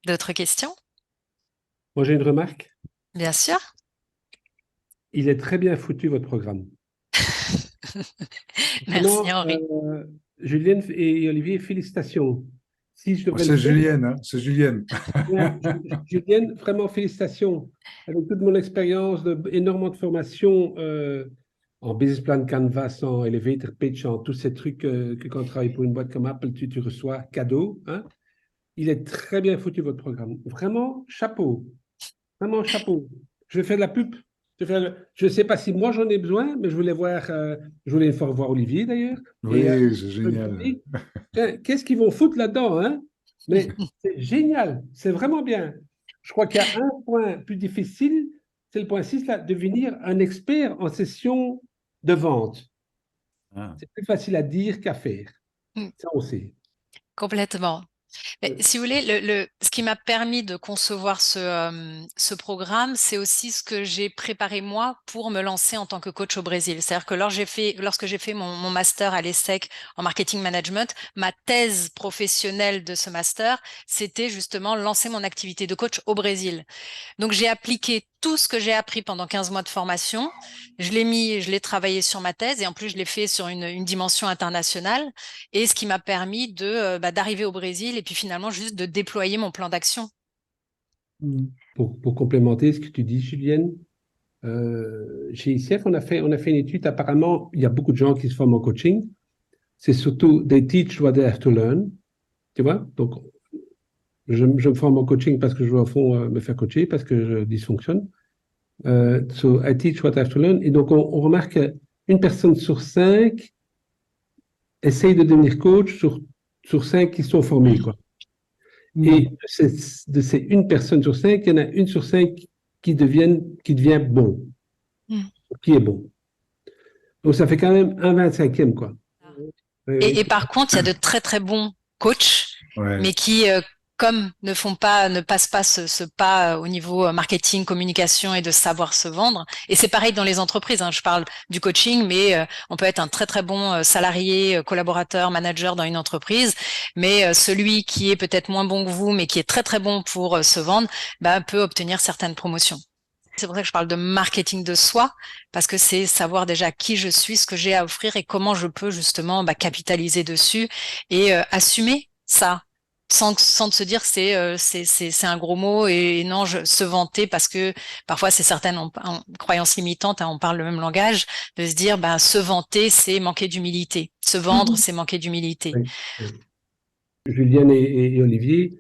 D'autres questions? Moi, j'ai une remarque. Bien sûr. Il est très bien foutu, votre programme. Merci, Vraiment, Henri. Julienne et Olivier, félicitations. Si je Oh, devrais le c'est faire, Julienne, hein, c'est Julienne. bien, Julienne, vraiment félicitations. Avec toute mon expérience, énormément de formation en business plan Canvas, en elevator pitch, en tous ces trucs que quand tu travailles pour une boîte comme Apple, tu reçois cadeau. Hein. Il est très bien foutu, votre programme. Vraiment, chapeau. Vraiment, chapeau. Je vais faire de la pub. Je ne sais pas si moi j'en ai besoin, mais je voulais voir, je voulais une fois voir Olivier d'ailleurs. Et Oui, c'est je me génial. dis, tiens, qu'est-ce qu'ils vont foutre là-dedans, hein? Mais c'est génial, c'est vraiment bien. Je crois qu'il y a un point plus difficile, c'est le point 6 là, devenir un expert en session de vente. Ah. C'est plus facile à dire qu'à faire. Ça, on sait. Complètement. Mais si vous voulez, ce qui m'a permis de concevoir ce programme, c'est aussi ce que j'ai préparé moi pour me lancer en tant que coach au Brésil. C'est-à-dire que lorsque j'ai fait mon master à l'ESSEC en marketing management, ma thèse professionnelle de ce master, c'était justement lancer mon activité de coach au Brésil. Donc, j'ai appliqué tout ce que j'ai appris pendant 15 mois de formation. Je l'ai travaillé sur ma thèse et en plus, je l'ai fait sur une dimension internationale. Et ce qui m'a permis d'arriver au Brésil et puis finalement juste de déployer mon plan d'action. Pour complémenter ce que tu dis, Julienne, chez ICF, on a fait une étude. Apparemment, il y a beaucoup de gens qui se forment en coaching. C'est surtout they teach what they have to learn. Tu vois? Donc, je me forme en coaching parce que je veux au fond me faire coacher, parce que je dysfonctionne. So I teach what I have to learn. Et donc, on remarque qu'une personne sur cinq essaye de devenir coach sur cinq qui sont formés, quoi. Et de ces une personne sur cinq, il y en a une sur cinq qui devient bon, qui est bon. Donc, ça fait quand même un 25e, quoi. Et par contre, il y a de très très bons coachs, Ouais. mais qui, comme ne passent pas ce pas au niveau marketing, communication et de savoir se vendre. Et c'est pareil dans les entreprises. Hein. Je parle du coaching, mais on peut être un très très bon salarié, collaborateur, manager dans une entreprise, mais celui qui est peut-être moins bon que vous, mais qui est très très bon pour se vendre, peut obtenir certaines promotions. C'est pour ça que je parle de marketing de soi, parce que c'est savoir déjà qui je suis, ce que j'ai à offrir et comment je peux justement capitaliser dessus et assumer ça, sans se dire c'est un gros mot et non, se vanter, parce que parfois c'est certaines croyances limitantes, hein, on parle le même langage, de se dire se vanter, c'est manquer d'humilité. Se vendre, c'est manquer d'humilité. Oui, oui. Julienne et Olivier,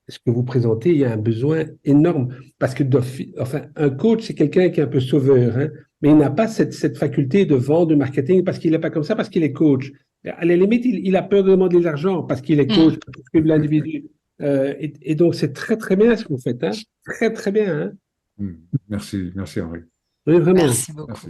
ce que vous présentez, il y a un besoin énorme. Parce que, enfin, un coach, c'est quelqu'un qui est un peu sauveur, hein, mais il n'a pas cette faculté de vendre, de marketing, parce qu'il n'est pas comme ça, parce qu'il est coach. À la limite, il a peur de demander de l'argent parce qu'il est coach, parce que l'individu. Et donc, c'est très, très bien ce que vous faites. Hein. Très, très bien. Hein. Merci, merci Henri. Oui, vraiment. Merci beaucoup. Merci.